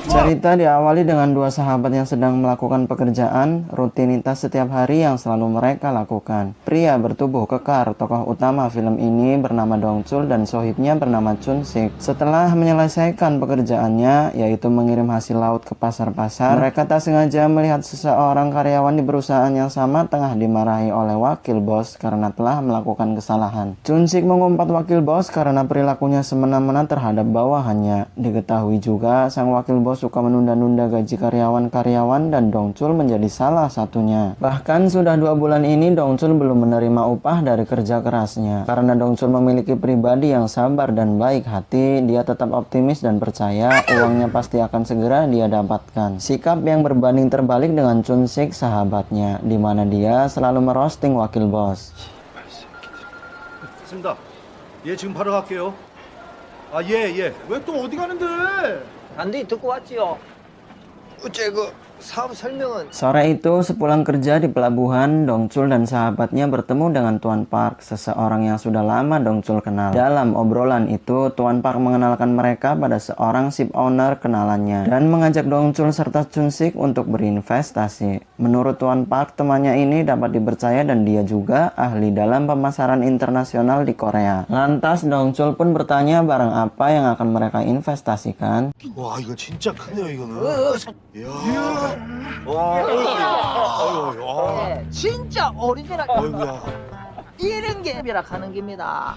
Cerita diawali dengan dua sahabat yang sedang melakukan pekerjaan rutinitas setiap hari yang selalu mereka lakukan. Pria bertubuh kekar, tokoh utama film ini bernama Dong Chul dan sohibnya bernama Chun Sik. Setelah menyelesaikan pekerjaannya, yaitu mengirim hasil laut ke pasar-pasar, mereka tak sengaja melihat seseorang karyawan di perusahaan yang sama tengah dimarahi oleh wakil bos karena telah melakukan kesalahan. Chun Sik mengumpat wakil bos karena perilakunya semena-mena terhadap bawahannya. Diketahui juga sang wakil bos suka menunda-nunda gaji karyawan-karyawan dan Dong Chul menjadi salah satunya. Bahkan sudah 2 bulan ini Dong Chul belum menerima upah dari kerja kerasnya. Karena Dong Chul memiliki pribadi yang sabar dan baik hati, dia tetap optimis dan percaya uangnya pasti akan segera dia dapatkan. Sikap yang berbanding terbalik dengan Chun Sik sahabatnya, di mana dia selalu merosting wakil bos. 됐습니다. 예, 지금 바로 갈게요. 아, 예. 왜 또 어디 가는데? 단디 듣고 왔지요? 어째 사업 설명은 Sore itu, sepulang kerja di pelabuhan, Dong Chul dan sahabatnya bertemu dengan Tuan Park, seseorang yang sudah lama Dong Chul kenal. Dalam obrolan itu, Tuan Park mengenalkan mereka pada seorang ship owner kenalannya dan mengajak Dong Chul serta Chun Sik untuk berinvestasi. Menurut Tuan Park, temannya ini dapat dipercaya dan dia juga ahli dalam pemasaran internasional di Korea. Lantas Dong Chul pun bertanya barang apa yang akan mereka investasikan. 와, 이거 진짜 크네요, 이거는. 이야. 와. 아유, 네, 진짜 오리지널 아유야. 이런 게 하는 겁니다.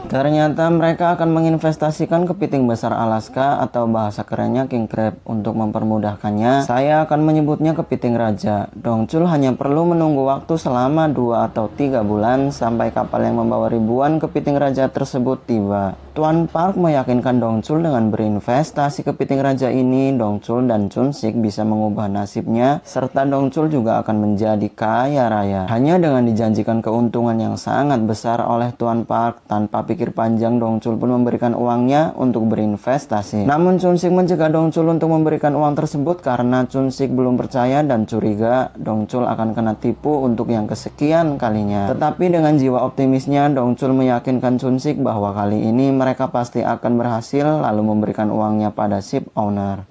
Ternyata mereka akan menginvestasikan kepiting besar Alaska atau bahasa kerennya king crab. Untuk mempermudahkannya, saya akan menyebutnya kepiting raja. Dong Chul hanya perlu menunggu waktu selama 2 atau 3 bulan sampai kapal yang membawa ribuan kepiting raja tersebut tiba. Tuan Park meyakinkan Dong Chul dengan berinvestasi kepiting raja ini, Dong Chul dan Chun Sik bisa mengubah nasibnya, serta Dong Chul juga akan menjadi kaya raya. Hanya dengan dijanjikan keuntungan yang sangat besar oleh Tuan Park, tanpa pikir panjang Dong Chul pun memberikan uangnya untuk berinvestasi. Namun Chun Sik mencegah Dong Chul untuk memberikan uang tersebut karena Chun Sik belum percaya dan curiga Dong Chul akan kena tipu untuk yang kesekian kalinya. Tetapi dengan jiwa optimisnya, Dong Chul meyakinkan Chun Sik bahwa kali ini mereka pasti akan berhasil, lalu memberikan uangnya pada ship owner.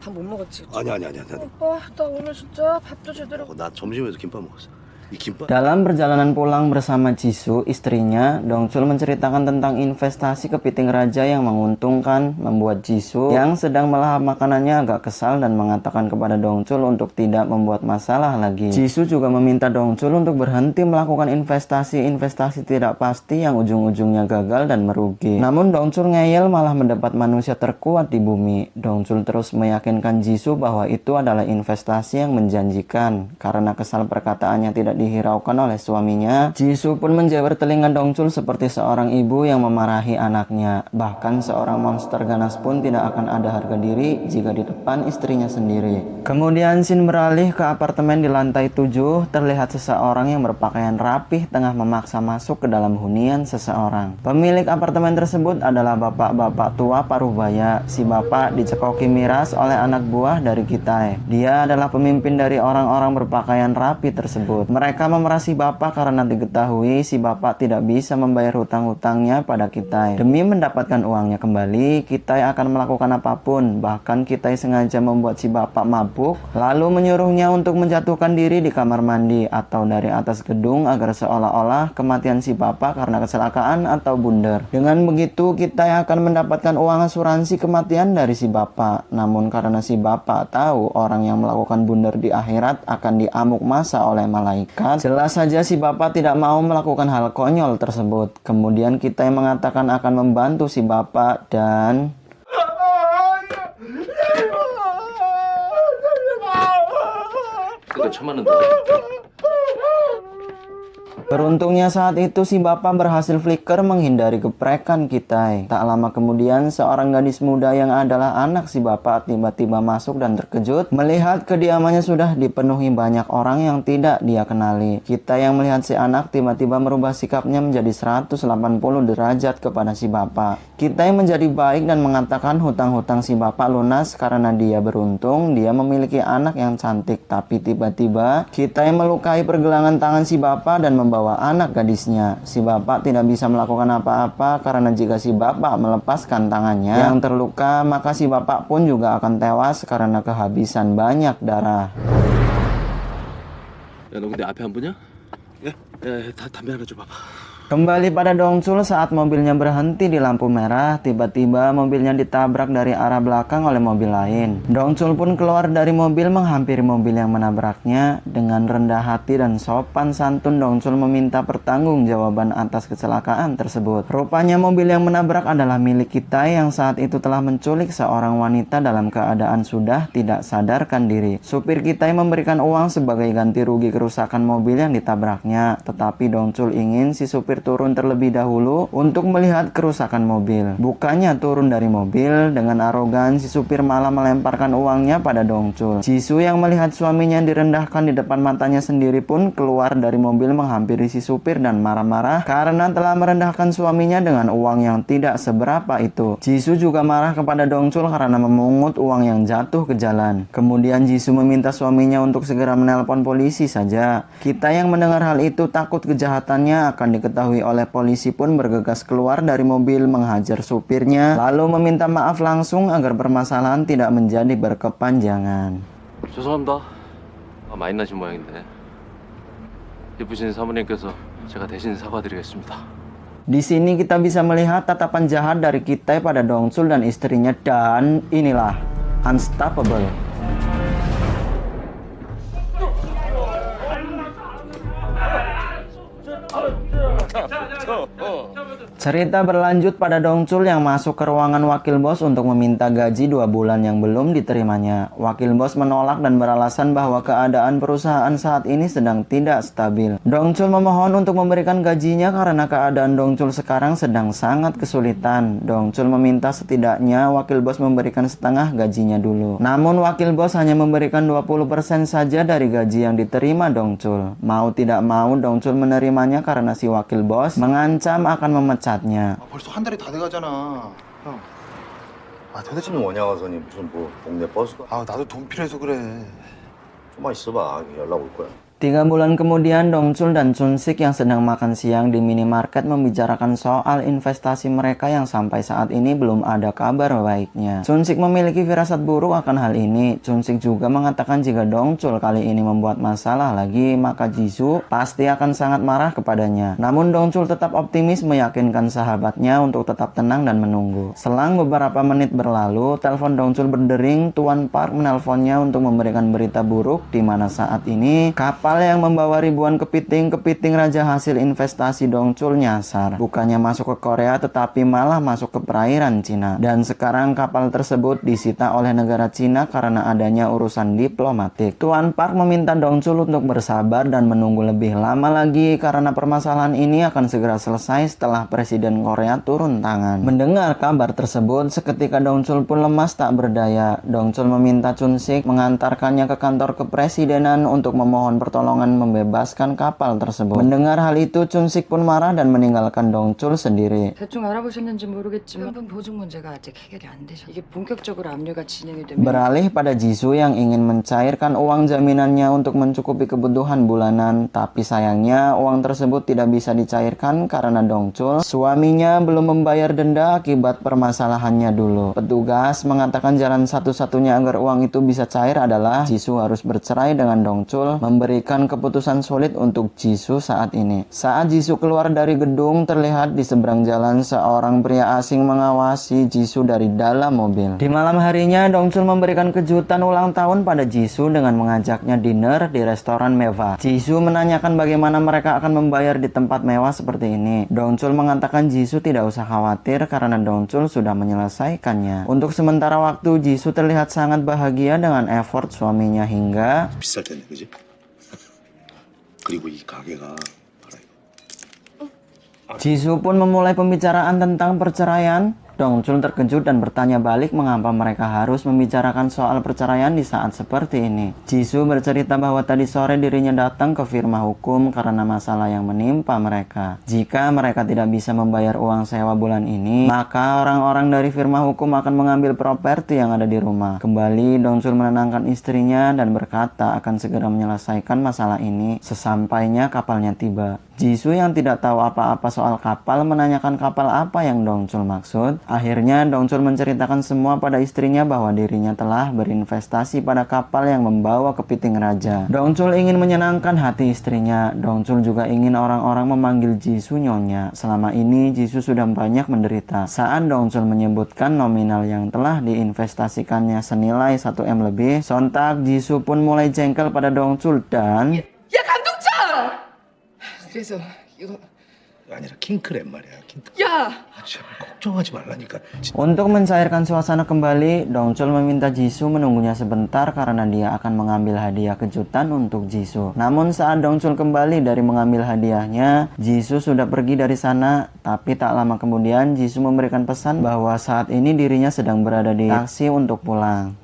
밥 못 먹었지? 아니야. 오빠 나 오늘 진짜 밥도 제대로 나 점심에도 김밥 먹었어. 이 김밥. Dalam perjalanan pulang bersama Jisoo, istrinya, Dong Chul menceritakan tentang investasi kepiting raja yang menguntungkan, membuat Jisoo yang sedang melahap makanannya agak kesal dan mengatakan kepada Dong Chul untuk tidak membuat masalah lagi. Jisoo juga meminta Dong Chul untuk berhenti melakukan investasi tidak pasti yang ujung-ujungnya gagal dan merugi. Namun Dong Chul ngeyel malah mendapat manusia terkuat di bumi. Dong Chul terus meyakinkan Jisoo bahwa itu adalah investasi yang menjanjikan. Karena kesal perkataannya tidak dihiraukan oleh suaminya, Jisoo pun menjewer telinga Dong Chul seperti seorang ibu yang memarahi anaknya. Bahkan seorang monster ganas pun tidak akan ada harga diri jika di depan istrinya sendiri. Kemudian scene beralih ke apartemen di lantai 7. Terlihat seseorang yang berpakaian rapih tengah memaksa masuk ke dalam hunian seseorang. Pemilik apartemen tersebut adalah bapak-bapak tua paruh baya. Si bapak dicekoki miras oleh anak buah dari Kitai. Dia adalah pemimpin dari orang-orang berpakaian rapi tersebut. Mereka memerah si bapak karena diketahui si bapak tidak bisa membayar hutang-hutangnya pada Kitai. Demi mendapatkan uangnya kembali, Kitai akan melakukan apapun. Bahkan Kitai sengaja membuat si bapak mabuk, lalu menyuruhnya untuk menjatuhkan diri di kamar mandi atau dari atas gedung agar seolah-olah kematian si bapak karena kecelakaan atau bundar. Dengan begitu, Kitai akan mendapatkan uang asuransi kematian dari si bapak. Namun karena si bapak tahu orang yang melakukan bundar di akhirat akan diamuk masa oleh malaikat, jelas saja si bapak tidak mau melakukan hal konyol tersebut. Kemudian kita yang mengatakan akan membantu si bapak dan 이거 천만 원 더. beruntungnya saat itu si bapak berhasil flicker menghindari geprekan Kitai. Tak lama kemudian seorang gadis muda yang adalah anak si bapak tiba-tiba masuk dan terkejut melihat kediamannya sudah dipenuhi banyak orang yang tidak dia kenali. Kitai yang melihat si anak tiba-tiba merubah sikapnya menjadi 180 derajat kepada si bapak. Kitai menjadi baik dan mengatakan hutang-hutang si bapak lunas karena dia beruntung dia memiliki anak yang cantik. Tapi tiba-tiba Kitai melukai pergelangan tangan si bapak dan membawa membawa anak gadisnya. Si bapak tidak bisa melakukan apa-apa karena jika si bapak melepaskan tangannya yang terluka, maka si bapak pun juga akan tewas karena kehabisan banyak darah. 야, 너 근데 앞에 안 보냐? 예? 야, 담배 하나 좀 봐봐. Kembali pada Dongsul saat mobilnya berhenti di lampu merah, tiba-tiba mobilnya ditabrak dari arah belakang oleh mobil lain. Dongsul pun keluar dari mobil menghampiri mobil yang menabraknya. Dengan rendah hati dan sopan santun, Dongsul meminta pertanggungjawaban atas kecelakaan tersebut. Rupanya mobil yang menabrak adalah milik kita yang saat itu telah menculik seorang wanita dalam keadaan sudah tidak sadarkan diri. Supir kita memberikan uang sebagai ganti rugi kerusakan mobil yang ditabraknya, tetapi Dongsul ingin si supir turun terlebih dahulu untuk melihat kerusakan mobil. Bukannya turun dari mobil, dengan arogan si supir malah melemparkan uangnya pada Dongsul. Jisoo yang melihat suaminya direndahkan di depan matanya sendiri pun keluar dari mobil menghampiri si supir dan marah-marah karena telah merendahkan suaminya dengan uang yang tidak seberapa itu. Jisoo juga marah kepada Dongsul karena memungut uang yang jatuh ke jalan. Kemudian Jisoo meminta suaminya untuk segera menelpon polisi saja. Kita yang mendengar hal itu takut kejahatannya akan diketahui oleh polisi pun bergegas keluar dari mobil menghajar supirnya lalu meminta maaf langsung agar permasalahan tidak menjadi berkepanjangan. 죄송합니다. 많이 나신 모양인데. 예쁘신 사모님께서 제가 대신 사과드리겠습니다. Di sini kita bisa melihat tatapan jahat dari kita pada Dongsul dan istrinya, dan inilah Unstoppable. Cerita berlanjut pada Dongsul yang masuk ke ruangan wakil bos untuk meminta gaji 2 bulan yang belum diterimanya. Wakil bos menolak dan beralasan bahwa keadaan perusahaan saat ini sedang tidak stabil. Dongsul memohon untuk memberikan gajinya karena keadaan Dongsul sekarang sedang sangat kesulitan. Dongsul meminta setidaknya wakil bos memberikan setengah gajinya dulu. Namun wakil bos hanya memberikan 20% saja dari gaji yang diterima Dongsul. Mau tidak mau Dongsul menerimanya karena si wakil bos mengancam akan memecatnya. 벌써 한 달이 다 돼가잖아. 형. 도대체 뭐냐 와서니 무슨 뭐 동네 버스도. 나도 돈 필요해서 그래. 좀만 있어봐. 연락 올 거야. 3 bulan kemudian, Dongsul dan Chun-sik yang sedang makan siang di minimarket membicarakan soal investasi mereka yang sampai saat ini belum ada kabar baiknya. Chun-sik memiliki firasat buruk akan hal ini. Chun-sik juga mengatakan jika Dongsul kali ini membuat masalah lagi, maka Jisoo pasti akan sangat marah kepadanya. Namun Dongsul tetap optimis meyakinkan sahabatnya untuk tetap tenang dan menunggu. Selang beberapa menit berlalu, telepon Dongsul berdering. Tuan Park menelponnya untuk memberikan berita buruk di mana saat ini kapal yang membawa ribuan kepiting raja hasil investasi Dongsul nyasar. Bukannya masuk ke Korea tetapi malah masuk ke perairan Cina. Dan sekarang kapal tersebut disita oleh negara Cina karena adanya urusan diplomatik. Tuan Park meminta Dongsul untuk bersabar dan menunggu lebih lama lagi karena permasalahan ini akan segera selesai setelah Presiden Korea turun tangan. Mendengar kabar tersebut, seketika Dongsul pun lemas tak berdaya. Dongsul meminta Chun-sik mengantarkannya ke kantor kepresidenan untuk memohon pertolongan membebaskan kapal tersebut. Mendengar hal itu, Chun-sik pun marah dan meninggalkan Dongsul sendiri. 대충 알아보셨는지 모르겠지만 현금 보증 문제가 아직 해결이 안 되셔. 이게 본격적으로 압류가 진행이 되면 Beralih pada Jisoo yang ingin mencairkan uang jaminannya untuk mencukupi kebutuhan bulanan, tapi sayangnya uang tersebut tidak bisa dicairkan karena Dongsul, suaminya, belum membayar denda akibat permasalahannya dulu. Petugas mengatakan jalan satu-satunya agar uang itu bisa cair adalah Jisoo harus bercerai dengan Dongsul, memberikan keputusan sulit untuk Jisoo saat ini. Saat Jisoo keluar dari gedung, terlihat di seberang jalan seorang pria asing mengawasi Jisoo dari dalam mobil. Di malam harinya, Dongsul memberikan kejutan ulang tahun pada Jisoo dengan mengajaknya dinner di restoran mewah. Jisoo menanyakan bagaimana mereka akan membayar di tempat mewah seperti ini. Dongsul mengatakan Jisoo tidak usah khawatir karena Dongsul sudah menyelesaikannya. Untuk sementara waktu, Jisoo terlihat sangat bahagia dengan effort suaminya hingga 비쌀 텐데, 그지? 그리고 이 가게가 Jisoo pun memulai pembicaraan tentang perceraian. Dongchul terkejut dan bertanya balik mengapa mereka harus membicarakan soal perceraian di saat seperti ini. Jisoo bercerita bahwa tadi sore dirinya datang ke firma hukum karena masalah yang menimpa mereka. Jika mereka tidak bisa membayar uang sewa bulan ini, maka orang-orang dari firma hukum akan mengambil properti yang ada di rumah. Kembali Dongchul menenangkan istrinya dan berkata akan segera menyelesaikan masalah ini sesampainya kapalnya tiba. Jisoo yang tidak tahu apa-apa soal kapal menanyakan kapal apa yang Dongchul maksud. Akhirnya Dongchul menceritakan semua pada istrinya bahwa dirinya telah berinvestasi pada kapal yang membawa kepiting raja. Dongchul ingin menyenangkan hati istrinya. Dongchul juga ingin orang-orang memanggil Jisoo nyonya. Selama ini Jisoo sudah banyak menderita. Saat Dongchul menyebutkan nominal yang telah diinvestasikannya senilai 1M lebih, sontak Jisoo pun mulai jengkel pada Dongchul dan 야 감독장! 그래서 이거 아니라 킹크랩 말이야. 킹크랩. 야! 아, 제발 걱정하지 말라니까. untuk mencairkan suasana kembali, Dongchul meminta Jisoo menunggunya sebentar karena dia akan mengambil hadiah kejutan untuk Jisoo. Namun saat Dongchul kembali dari mengambil hadiahnya, Jisoo sudah pergi dari sana. Tapi tak lama kemudian Jisoo memberikan pesan bahwa saat ini dirinya sedang berada di taksi untuk pulang.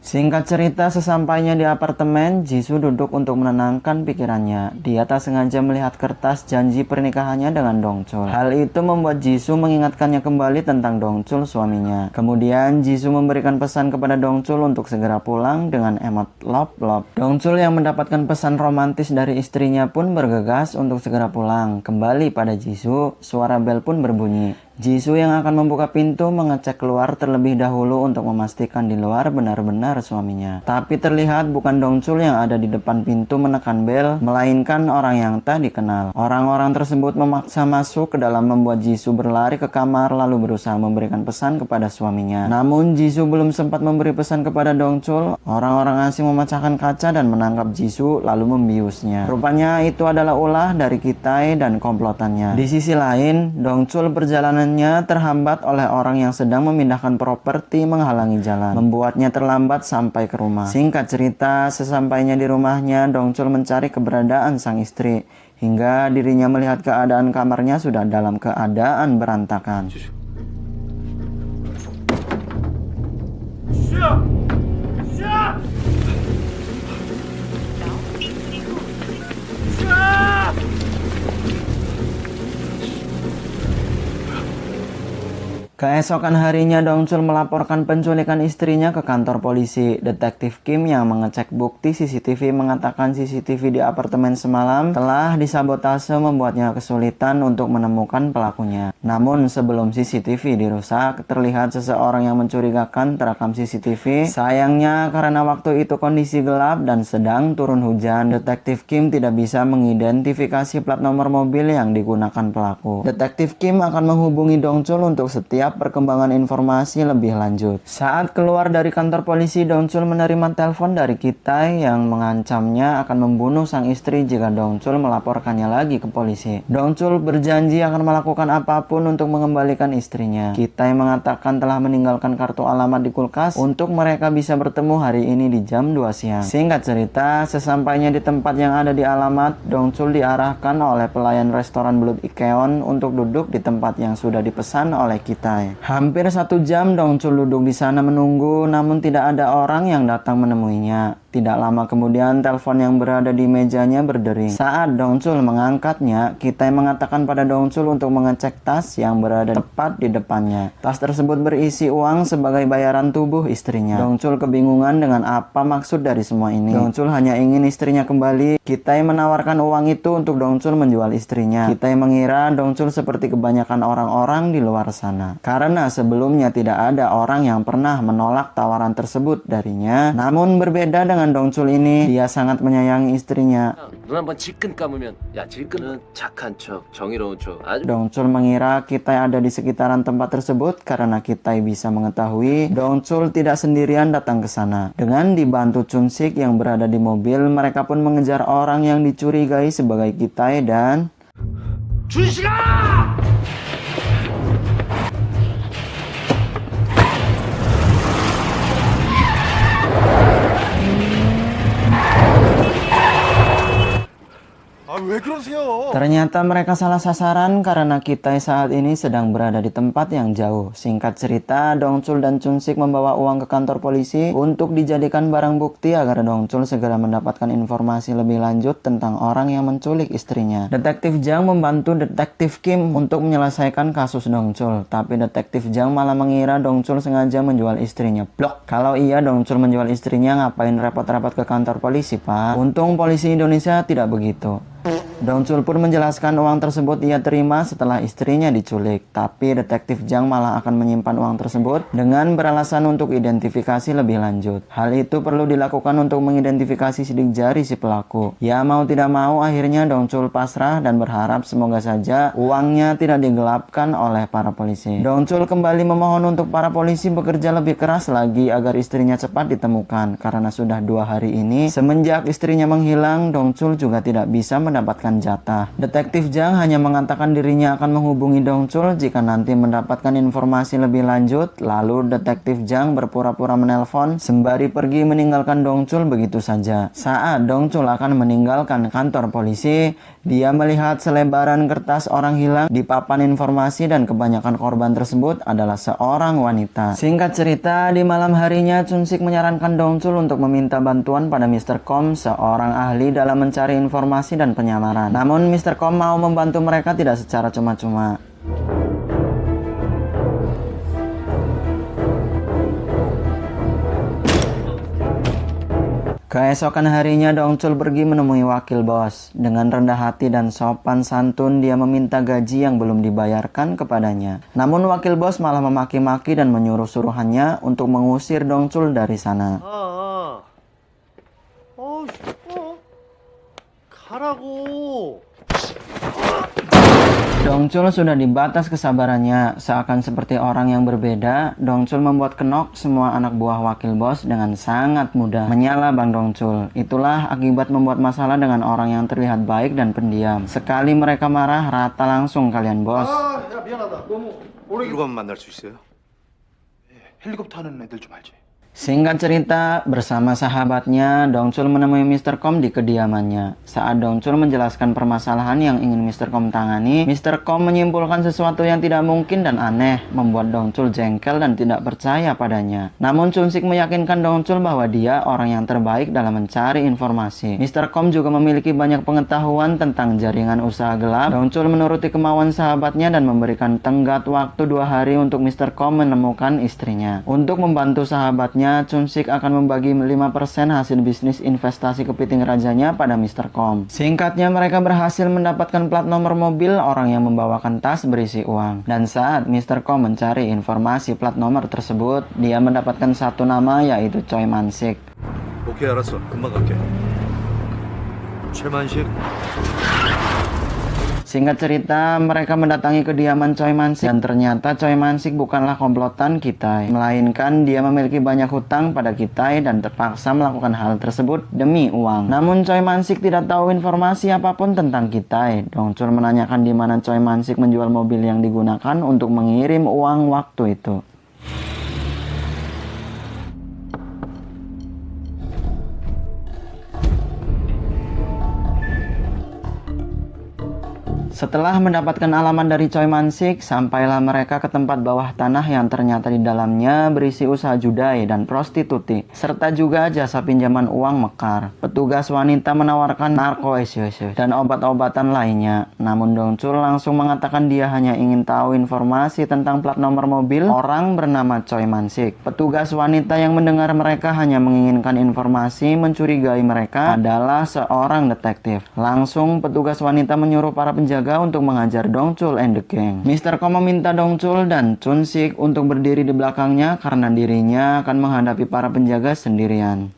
Singkat cerita, sesampainya di apartemen, Jisoo duduk untuk menenangkan pikirannya. Dia tak sengaja melihat kertas janji pernikahannya dengan Dongchul. Hal itu membuat Jisoo mengingatkannya kembali tentang Dongchul suaminya. Kemudian Jisoo memberikan pesan kepada Dongchul untuk segera pulang dengan emot love. Dongchul yang mendapatkan pesan romantis dari istrinya pun bergegas untuk segera pulang. Kembali pada Jisoo, suara bel pun berbunyi. Jisoo yang akan membuka pintu mengecek keluar terlebih dahulu untuk memastikan di luar benar-benar suaminya. Tapi terlihat bukan Dongchul yang ada di depan pintu menekan bel, melainkan orang yang tak dikenal. Orang-orang tersebut memaksa masuk ke dalam membuat Jisoo berlari ke kamar lalu berusaha memberikan pesan kepada suaminya. Namun Jisoo belum sempat memberi pesan kepada Dongchul, orang-orang asing memecahkan kaca dan menangkap Jisoo lalu membiusnya. Rupanya itu adalah ulah dari Kitai dan komplotannya. Di sisi lain, Dongchul perjalanan terhambat oleh orang yang sedang memindahkan properti menghalangi jalan, membuatnya terlambat sampai ke rumah. Singkat cerita, sesampainya di rumahnya, Dongchul mencari keberadaan sang istri hingga dirinya melihat keadaan kamarnya sudah dalam keadaan berantakan. Keesokan harinya Dongchul melaporkan penculikan istrinya ke kantor polisi. Detektif Kim yang mengecek bukti CCTV mengatakan CCTV di apartemen semalam telah disabotase membuatnya kesulitan untuk menemukan pelakunya. Namun sebelum CCTV dirusak, terlihat seseorang yang mencurigakan terekam CCTV. Sayangnya karena waktu itu kondisi gelap dan sedang turun hujan, Detektif Kim tidak bisa mengidentifikasi plat nomor mobil yang digunakan pelaku. Detektif Kim akan menghubungi Dongchul untuk setiap perkembangan informasi lebih lanjut. Saat keluar dari kantor polisi, Dongchul menerima telepon dari Kitai yang mengancamnya akan membunuh sang istri jika Dongchul melaporkannya lagi ke polisi. Dongchul berjanji akan melakukan apapun untuk mengembalikan istrinya. Kitai mengatakan telah meninggalkan kartu alamat di kulkas untuk mereka bisa bertemu hari ini di jam 2 siang. Singkat cerita, sesampainya di tempat yang ada di alamat, Dongchul diarahkan oleh pelayan restoran Blood Ikeon untuk duduk di tempat yang sudah dipesan oleh Kitai. Hampir 1 jam Dongchul duduk di sana menunggu, namun tidak ada orang yang datang menemuinya. Tidak lama kemudian telepon yang berada di mejanya berdering. Saat Dongchul mengangkatnya, Kitai mengatakan pada Dongchul untuk mengecek tas yang berada tepat di depannya. Tas tersebut berisi uang sebagai bayaran tubuh istrinya. Dongchul kebingungan dengan apa maksud dari semua ini. Dongchul hanya ingin istrinya kembali. Kitai menawarkan uang itu untuk Dongchul menjual istrinya. Kitai mengira Dongchul seperti kebanyakan orang-orang di luar sana, karena sebelumnya tidak ada orang yang pernah menolak tawaran tersebut darinya. Namun berbeda dengan Dongchul ini, dia sangat menyayangi istrinya. 눈 한번 질끈 감으면 야 질끈은 착한 척 정의로운 척 아주 Dongchul mengira Kitai ada di sekitaran tempat tersebut karena Kitai bisa mengetahui Dongchul tidak sendirian datang ke sana. Dengan dibantu Chun-sik yang berada di mobil, mereka pun mengejar orang yang dicurigai sebagai Kitai dan 준식아! Ternyata mereka salah sasaran karena kita saat ini sedang berada di tempat yang jauh. Singkat cerita, Dongchul dan Chunsik membawa uang ke kantor polisi untuk dijadikan barang bukti agar Dongchul segera mendapatkan informasi lebih lanjut tentang orang yang menculik istrinya. Detektif Jang membantu Detektif Kim untuk menyelesaikan kasus Dongchul, tapi Detektif Jang malah mengira Dongchul sengaja menjual istrinya. Blok. Kalau iya Dongchul menjual istrinya, ngapain repot-repot ke kantor polisi, Pak? Untung polisi Indonesia tidak begitu. Dongchul pun menjelaskan uang tersebut ia terima setelah istrinya diculik. Tapi Detektif Jang malah akan menyimpan uang tersebut dengan beralasan untuk identifikasi lebih lanjut. Hal itu perlu dilakukan untuk mengidentifikasi sidik jari si pelaku. Ya mau tidak mau akhirnya Dongchul pasrah dan berharap semoga saja uangnya tidak digelapkan oleh para polisi. Dongchul kembali memohon untuk para polisi bekerja lebih keras lagi agar istrinya cepat ditemukan. Karena sudah 2 hari ini semenjak istrinya menghilang, Dongchul juga tidak bisa mendapatkan jatah. Detektif Jang hanya mengatakan dirinya akan menghubungi Dongchul jika nanti mendapatkan informasi lebih lanjut. Lalu Detektif Jang berpura-pura menelpon sembari pergi meninggalkan Dongchul begitu saja. Saat Dongchul akan meninggalkan kantor polisi, dia melihat selebaran kertas orang hilang di papan informasi dan kebanyakan korban tersebut adalah seorang wanita. Singkat cerita, di malam harinya Chunsik menyarankan Dongchul untuk meminta bantuan pada Mr. Kom, seorang ahli dalam mencari informasi dan penyamaran. Namun Mr. Kom mau membantu mereka tidak secara cuma-cuma. Keesokan harinya Dongchul pergi menemui wakil bos. Dengan rendah hati dan sopan santun dia meminta gaji yang belum dibayarkan kepadanya. Namun wakil bos malah memaki-maki dan menyuruh suruhannya untuk mengusir Dongchul dari sana. Dongchul sudah di batas kesabarannya. Seakan seperti orang yang berbeda, Dongchul membuat kenok semua anak buah wakil bos dengan sangat mudah. Menyala Bang Dongchul. Itulah akibat membuat masalah dengan orang yang terlihat baik dan pendiam. Sekali mereka marah, rata langsung kalian bos. 야, 미안하다. 너무 오래 가면 만날 수 있어요? 헬리콥터 하는 애들 좀 알지? Singkat cerita, bersama sahabatnya, Dongchul menemui Mr. Kom di kediamannya. Saat Dongchul menjelaskan permasalahan yang ingin Mr. Kom tangani, Mr. Kom menyimpulkan sesuatu yang tidak mungkin dan aneh, membuat Dongchul jengkel dan tidak percaya padanya. Namun Chunsik meyakinkan Dongchul bahwa dia orang yang terbaik dalam mencari informasi. Mr. Kom juga memiliki banyak pengetahuan tentang jaringan usaha gelap. Dongchul menuruti kemauan sahabatnya dan memberikan tenggat waktu 2 hari untuk Mr. Kom menemukan istrinya. Untuk membantu sahabatnya, Chunsik akan membagi 5% hasil bisnis investasi kepiting rajanya pada Mr. Kom. Singkatnya, mereka berhasil mendapatkan plat nomor mobil orang yang membawakan tas berisi uang. Dan saat Mr. Kom mencari informasi plat nomor tersebut, dia mendapatkan satu nama, yaitu Choi Man-sik. 오케이, 알았어. 금방 갈게. 최만식. Singkat cerita, mereka mendatangi kediaman Choi Man-sik dan ternyata Choi Man-sik bukanlah komplotan Kitai, melainkan dia memiliki banyak hutang pada Kitai dan terpaksa melakukan hal tersebut demi uang. Namun Choi Man-sik tidak tahu informasi apapun tentang Kitai. Dongchul menanyakan di mana Choi Man-sik menjual mobil yang digunakan untuk mengirim uang waktu itu. Setelah mendapatkan alamat dari Choi Man-sik, sampailah mereka ke tempat bawah tanah yang ternyata di dalamnya berisi usaha judai dan prostituti, serta juga jasa pinjaman uang mekar. Petugas wanita menawarkan narko dan obat-obatan lainnya. Namun Dongchul langsung mengatakan dia hanya ingin tahu informasi tentang plat nomor mobil orang bernama Choi Man-sik. Petugas wanita yang mendengar mereka hanya menginginkan informasi mencurigai mereka adalah seorang detektif. Langsung petugas wanita menyuruh para penjaga untuk mengajar Dongchul and the gang. Mr. Kom meminta Dongchul dan Chunsik untuk berdiri di belakangnya karena dirinya akan menghadapi para penjaga sendirian.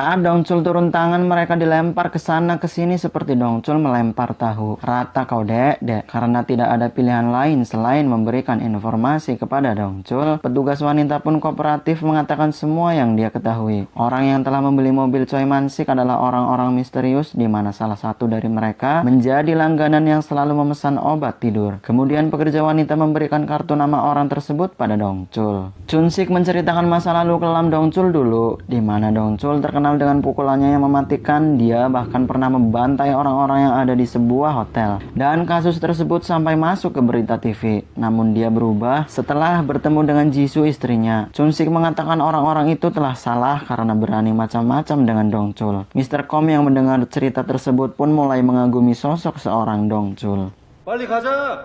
Saat Dongchul turun tangan, mereka dilempar ke sana ke sini seperti Dongchul melempar tahu. Rata kau dek. Karena tidak ada pilihan lain selain memberikan informasi kepada Dongchul, petugas wanita pun kooperatif mengatakan semua yang dia ketahui. Orang yang telah membeli mobil Choi Man-sik adalah orang-orang misterius, di mana salah satu dari mereka menjadi langganan yang selalu memesan obat tidur. Kemudian pekerja wanita memberikan kartu nama orang tersebut pada Dongchul. Chun-sik menceritakan masa lalu kelam Dongchul dulu, di mana Dongchul terkenal dengan pukulannya yang mematikan. Dia bahkan pernah membantai orang-orang yang ada di sebuah hotel. Dan kasus tersebut sampai masuk ke berita TV. Namun dia berubah setelah bertemu dengan Jisoo istrinya. Chun-sik mengatakan orang-orang itu telah salah karena berani macam-macam dengan Dongchul. Mr. Kom yang mendengar cerita tersebut pun mulai mengagumi sosok seorang Dongchul. 빨리 가자.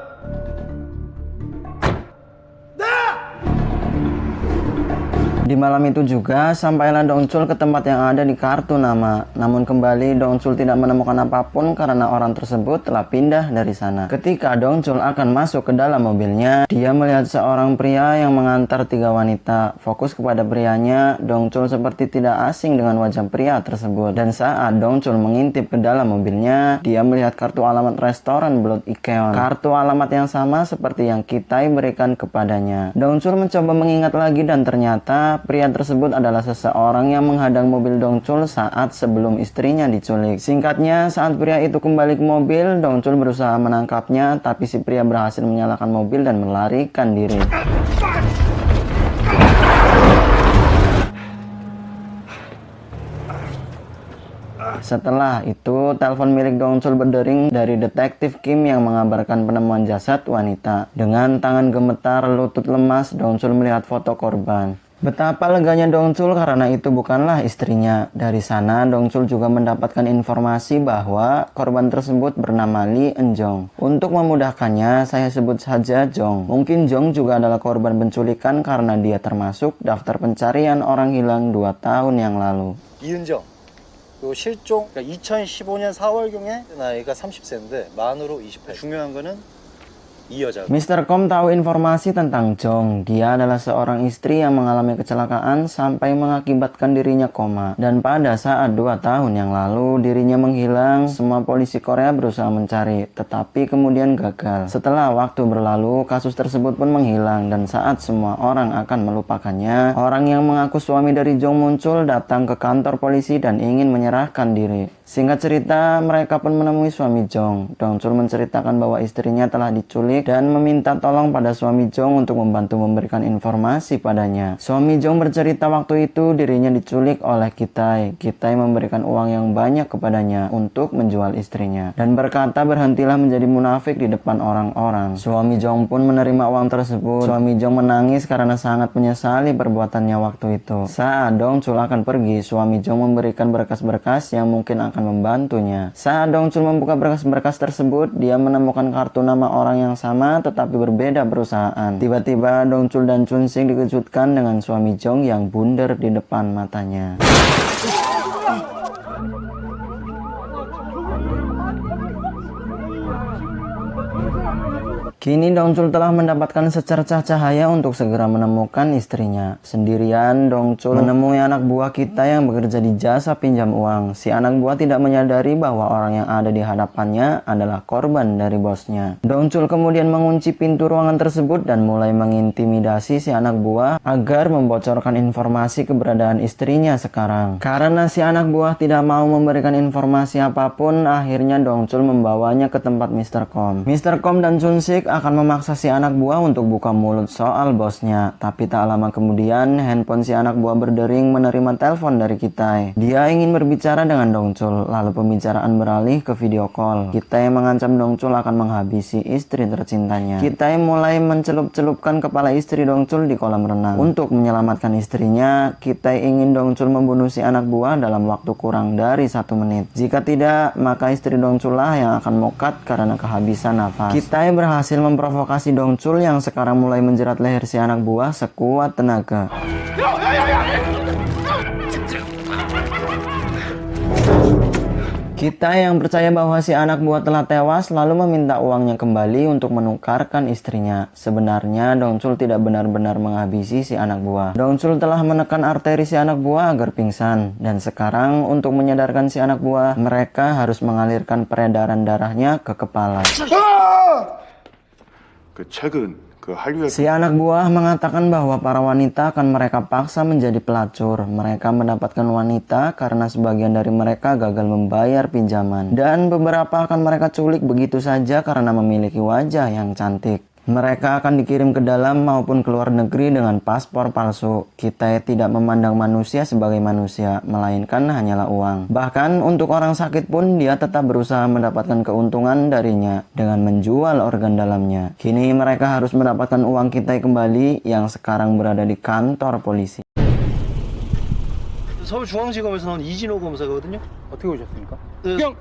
Di malam itu juga, sampailah Dongchul ke tempat yang ada di kartu nama. Namun kembali Dongchul tidak menemukan apapun karena orang tersebut telah pindah dari sana. Ketika Dongchul akan masuk ke dalam mobilnya, dia melihat seorang pria yang mengantar 3 wanita. Fokus kepada prianya, Dongchul seperti tidak asing dengan wajah pria tersebut. Dan saat Dongchul mengintip ke dalam mobilnya, dia melihat kartu alamat restoran Blood Ikeon. Kartu alamat yang sama seperti yang Kitai berikan kepadanya. Dongchul mencoba mengingat lagi dan ternyata pria tersebut adalah seseorang yang menghadang mobil Dongchul saat sebelum istrinya diculik. Singkatnya, saat pria itu kembali ke mobil, Dongchul berusaha menangkapnya, tapi si pria berhasil menyalakan mobil dan melarikan diri. Setelah itu, telepon milik Dongchul berdering dari detektif Kim yang mengabarkan penemuan jasad wanita. Dengan tangan gemetar, lutut lemas, Dongchul melihat foto korban. Betapa leganya Dongchul karena itu bukanlah istrinya. Dari sana, Dongchul juga mendapatkan informasi bahwa korban tersebut bernama Lee Eun-jong. Untuk memudahkannya, saya sebut saja Jong. Mungkin Jong juga adalah korban penculikan karena dia termasuk daftar pencarian orang hilang 2 tahun yang lalu. 이은정. 그 실종 2015년 4월경에 나이가 30세인데 만으로 28. 중요한 거는 이 여자. Mr. Kom tahu informasi tentang Jong. Dia adalah seorang istri yang mengalami kecelakaan sampai mengakibatkan dirinya koma. Dan pada saat 2 tahun yang lalu dirinya menghilang, semua polisi Korea berusaha mencari, tetapi kemudian gagal. Setelah waktu berlalu, kasus tersebut pun menghilang dan saat semua orang akan melupakannya, orang yang mengaku suami dari Jong muncul datang ke kantor polisi dan ingin menyerahkan diri. Singkat cerita, mereka pun menemui suami Jong. Dongchul menceritakan bahwa istrinya telah diculik dan meminta tolong pada suami Jong untuk membantu memberikan informasi padanya. Suami Jong bercerita waktu itu dirinya diculik oleh Kitai. Kitai memberikan uang yang banyak kepadanya untuk menjual istrinya dan berkata berhentilah menjadi munafik di depan orang-orang. Suami Jong pun menerima uang tersebut. Suami Jong menangis karena sangat menyesali perbuatannya waktu itu. Saat Dongchul akan pergi, suami Jong memberikan berkas-berkas yang mungkin akan membantunya. Saat Dongchul membuka berkas-berkas tersebut, dia menemukan kartu nama orang yang sama tetapi berbeda perusahaan. Tiba-tiba Dongchul dan Chun-sik dikejutkan dengan suami Jong yang bundar di depan matanya. Kini Dongchul telah mendapatkan secercah cahaya untuk segera menemukan istrinya. Sendirian, Dongchul menemui anak buah kita yang bekerja di jasa pinjam uang. Si anak buah tidak menyadari bahwa orang yang ada di hadapannya adalah korban dari bosnya. Dongchul kemudian mengunci pintu ruangan tersebut dan mulai mengintimidasi si anak buah agar membocorkan informasi keberadaan istrinya sekarang. Karena si anak buah tidak mau memberikan informasi apapun, akhirnya Dongchul membawanya ke tempat Mr. Kom. Mr. Kom dan Chun-sik akan memaksa si anak buah untuk buka mulut soal bosnya. Tapi tak lama kemudian, handphone si anak buah berdering menerima telepon dari Kitai. Dia ingin berbicara dengan Dongchul, lalu pembicaraan beralih ke video call. Kitai mengancam Dongchul akan menghabisi istri tercintanya. Kitai mulai mencelup-celupkan kepala istri Dongchul di kolam renang. Untuk menyelamatkan istrinya, Kitai ingin Dongchul membunuh si anak buah dalam waktu kurang dari 1 menit. Jika tidak, maka istri Dongchul lah yang akan mokat karena kehabisan nafas. Kitai berhasil memprovokasi Dongchul yang sekarang mulai menjerat leher si anak buah sekuat tenaga. Kitai yang percaya bahwa si anak buah telah tewas lalu meminta uangnya kembali untuk menukarkan istrinya. Sebenarnya Dongchul tidak benar-benar menghabisi si anak buah. Dongchul telah menekan arteri si anak buah agar pingsan. Dan sekarang untuk menyadarkan si anak buah, mereka harus mengalirkan peredaran darahnya ke kepala. Si anak buah mengatakan bahwa para wanita akan mereka paksa menjadi pelacur. Mereka mendapatkan wanita karena sebagian dari mereka gagal membayar pinjaman. Dan beberapa akan mereka culik begitu saja karena memiliki wajah yang cantik. Mereka akan dikirim ke dalam maupun ke luar negeri dengan paspor palsu. Kita tidak memandang manusia sebagai manusia, melainkan hanyalah uang. Bahkan untuk orang sakit pun dia tetap berusaha mendapatkan keuntungan darinya dengan menjual organ dalamnya. Kini mereka harus mendapatkan uang kita kembali yang sekarang berada di kantor polisi. 서울중앙지검에서 나온 이진호 검사거든요. 어떻게 오셨습니까?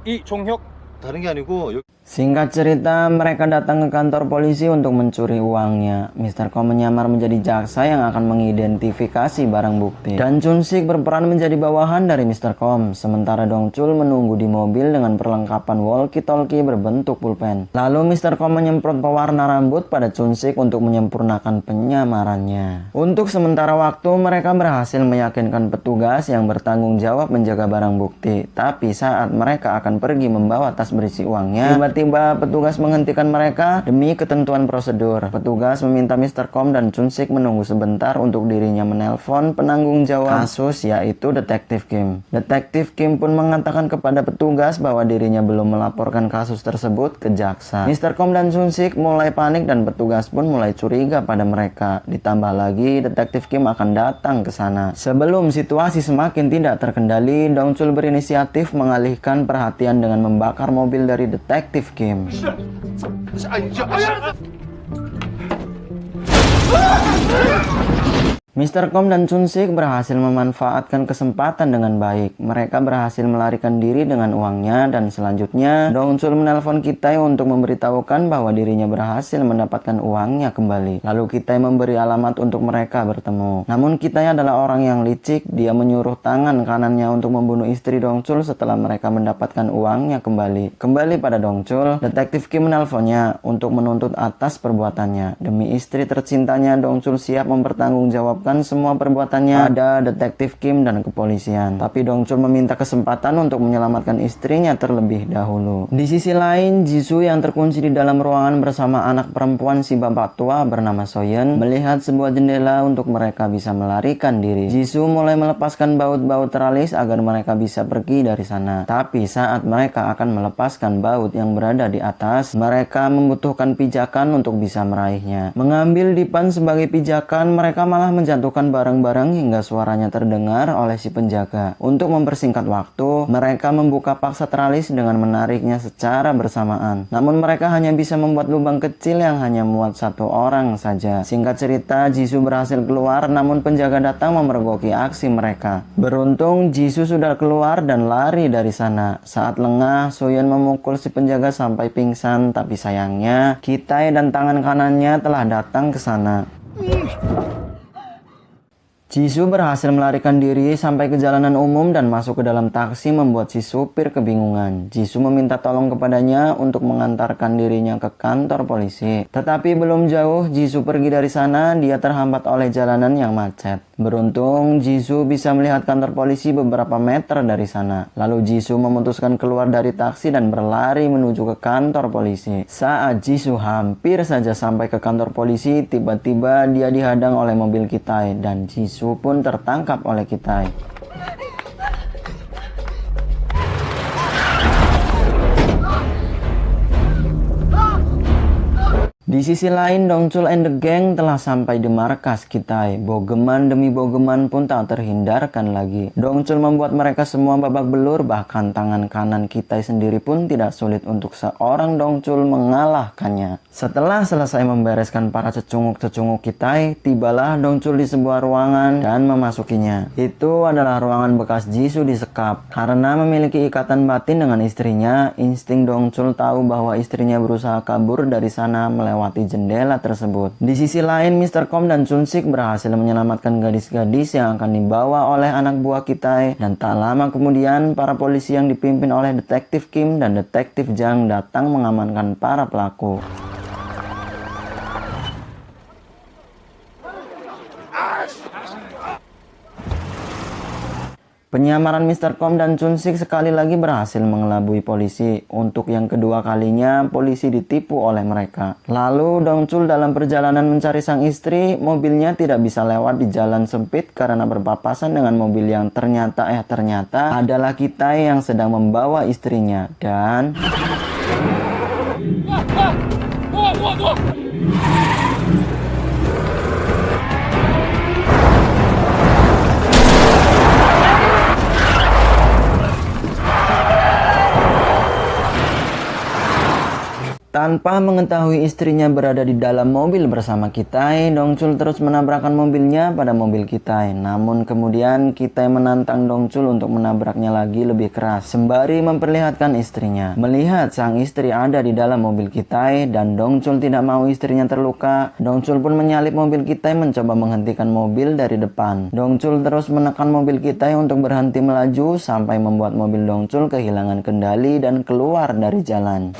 이종혁. 다른 게 아니고 Singkat cerita, mereka datang ke kantor polisi untuk mencuri uangnya. Mr. Kom menyamar menjadi jaksa yang akan mengidentifikasi barang bukti. Dan Chun-sik berperan menjadi bawahan dari Mr. Kom. Sementara Dongchul menunggu di mobil dengan perlengkapan walkie-talkie berbentuk pulpen. Lalu Mr. Kom menyemprot pewarna rambut pada Chun-sik untuk menyempurnakan penyamarannya. Untuk sementara waktu, mereka berhasil meyakinkan petugas yang bertanggung jawab menjaga barang bukti. Tapi saat mereka akan pergi membawa tas berisi uangnya, tiba-tiba petugas menghentikan mereka demi ketentuan prosedur. Petugas meminta Mr. Kom dan Chun-sik menunggu sebentar untuk dirinya menelpon penanggung jawab kasus, yaitu Detektif Kim. Detektif Kim pun mengatakan kepada petugas bahwa dirinya belum melaporkan kasus tersebut ke jaksa. Mr. Kom dan Chun-sik mulai panik dan petugas pun mulai curiga pada mereka. Ditambah lagi Detektif Kim akan datang ke sana. Sebelum situasi semakin tidak terkendali, Dongchul berinisiatif mengalihkan perhatian dengan membakar mobil dari Detektif Kim. Mr. Kom dan Chun-sik berhasil memanfaatkan kesempatan dengan baik. Mereka berhasil melarikan diri dengan uangnya dan selanjutnya Dongchul menelpon Kitai untuk memberitahukan bahwa dirinya berhasil mendapatkan uangnya kembali. Lalu Kitai memberi alamat untuk mereka bertemu. Namun Kitai adalah orang yang licik. Dia menyuruh tangan kanannya untuk membunuh istri Dongchul setelah mereka mendapatkan uangnya kembali. Kembali pada Dongchul, Detektif Kim menelponnya untuk menuntut atas perbuatannya. Demi istri tercintanya, Dongchul siap mempertanggungjawabkan semua perbuatannya pada Detektif Kim dan kepolisian. Tapi Dongchul meminta kesempatan untuk menyelamatkan istrinya terlebih dahulu. Di sisi lain, Jisoo yang terkunci di dalam ruangan bersama anak perempuan si bapak tua bernama Soyeon melihat sebuah jendela untuk mereka bisa melarikan diri. Jisoo mulai melepaskan baut-baut teralis agar mereka bisa pergi dari sana. Tapi saat mereka akan melepaskan baut yang berada di atas, mereka membutuhkan pijakan untuk bisa meraihnya. Mengambil dipan sebagai pijakan, mereka malah menjatuhkan barang-barang hingga suaranya terdengar oleh si penjaga. Untuk mempersingkat waktu, mereka membuka paksa teralis dengan menariknya secara bersamaan. Namun mereka hanya bisa membuat lubang kecil yang hanya muat satu orang saja. Singkat cerita, Jisoo berhasil keluar, namun penjaga datang memergoki aksi mereka. Beruntung, Jisoo sudah keluar dan lari dari sana. Saat lengah, Soyeon memukul si penjaga sampai pingsan, tapi sayangnya, Kitai dan tangan kanannya telah datang ke sana. Jisoo berhasil melarikan diri sampai ke jalanan umum dan masuk ke dalam taksi membuat si supir kebingungan. Jisoo meminta tolong kepadanya untuk mengantarkan dirinya ke kantor polisi. Tetapi belum jauh Jisoo pergi dari sana, dia terhambat oleh jalanan yang macet. Beruntung, Jisoo bisa melihat kantor polisi beberapa meter dari sana. Lalu Jisoo memutuskan keluar dari taksi dan berlari menuju ke kantor polisi. Saat Jisoo hampir saja sampai ke kantor polisi, tiba-tiba dia dihadang oleh mobil Kitai dan Jisoo pun tertangkap oleh Kitai. Di sisi lain, Dongchul and the gang telah sampai di markas Kitai. Bogeman demi bogeman pun tak terhindarkan lagi. Dongchul membuat mereka semua babak belur, bahkan tangan kanan Kitai sendiri pun tidak sulit untuk seorang Dongchul mengalahkannya. Setelah selesai membereskan para cecunguk-cecunguk Kitai, tibalah Dongchul di sebuah ruangan dan memasukinya. Itu adalah ruangan bekas Jisoo disekap. Karena memiliki ikatan batin dengan istrinya, insting Dongchul tahu bahwa istrinya berusaha kabur dari sana melewati melewati jendela tersebut. Di sisi lain, Mr. Kom dan Chun Sik berhasil menyelamatkan gadis-gadis yang akan dibawa oleh anak buah Kitai, dan tak lama kemudian para polisi yang dipimpin oleh Detektif Kim dan Detektif Jang datang mengamankan para pelaku. Penyamaran Mr. Kom dan Chun Sik sekali lagi berhasil mengelabui polisi. Untuk yang kedua kalinya, polisi ditipu oleh mereka. Lalu Dong Chul dalam perjalanan mencari sang istri, mobilnya tidak bisa lewat di jalan sempit karena berpapasan dengan mobil yang ternyata adalah Kitai yang sedang membawa istrinya. Dan tanpa mengetahui istrinya berada di dalam mobil bersama Kitai, Dong Chul terus menabrakkan mobilnya pada mobil Kitai. Namun kemudian Kitai menantang Dong Chul untuk menabraknya lagi lebih keras, sembari memperlihatkan istrinya. Melihat sang istri ada di dalam mobil Kitai dan Dong Chul tidak mau istrinya terluka, Dong Chul pun menyalip mobil Kitai mencoba menghentikan mobil dari depan. Dong Chul terus menekan mobil Kitai untuk berhenti melaju sampai membuat mobil Dong Chul kehilangan kendali dan keluar dari jalan.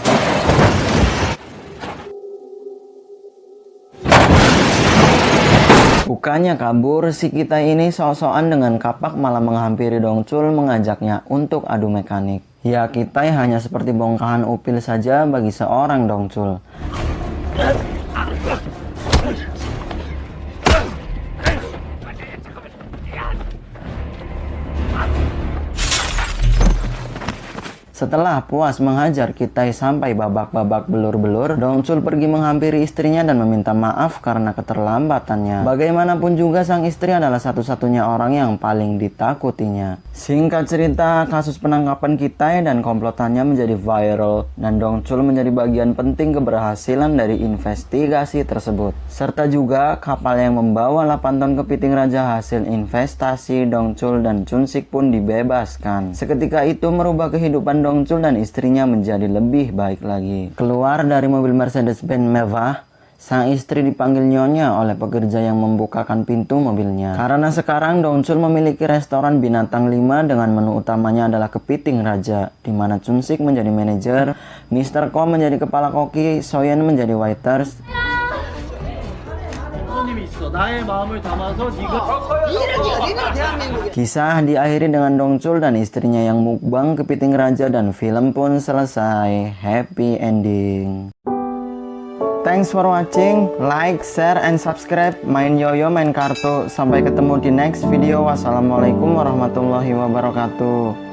Bukannya kabur, si Kitai ini sok-sokan dengan kapak malah menghampiri Dong Chul mengajaknya untuk adu mekanik. Ya, Kitai hanya seperti bongkahan upil saja bagi seorang Dong Chul. Setelah puas menghajar Kitai sampai babak-babak belur-belur, Dong Chul pergi menghampiri istrinya dan meminta maaf karena keterlambatannya. Bagaimanapun juga sang istri adalah satu-satunya orang yang paling ditakutinya. Singkat cerita, kasus penangkapan Kitai dan komplotannya menjadi viral dan Dong Chul menjadi bagian penting keberhasilan dari investigasi tersebut. Serta juga kapal yang membawa 8 ton kepiting raja hasil investasi Dong Chul dan Chun Sik pun dibebaskan. Seketika itu merubah kehidupan Dong Chul dan istrinya menjadi lebih baik lagi. Keluar dari mobil Mercedes-Benz mewah, sang istri dipanggil nyonya oleh pekerja yang membukakan pintu mobilnya. Karena sekarang Dong Chul memiliki restoran Binatang 5 dengan menu utamanya adalah kepiting raja, di mana Chun Sik menjadi manajer, Mr. Kom menjadi kepala koki, Soyeon menjadi waiters. Kisah diakhiri dengan Dong Chul dan istrinya yang mukbang kepiting raja dan film pun selesai. Happy ending. Thanks for watching. Like, share, and subscribe. Main yoyo, main kartu. Sampai ketemu di next video. Wassalamualaikum warahmatullahi wabarakatuh.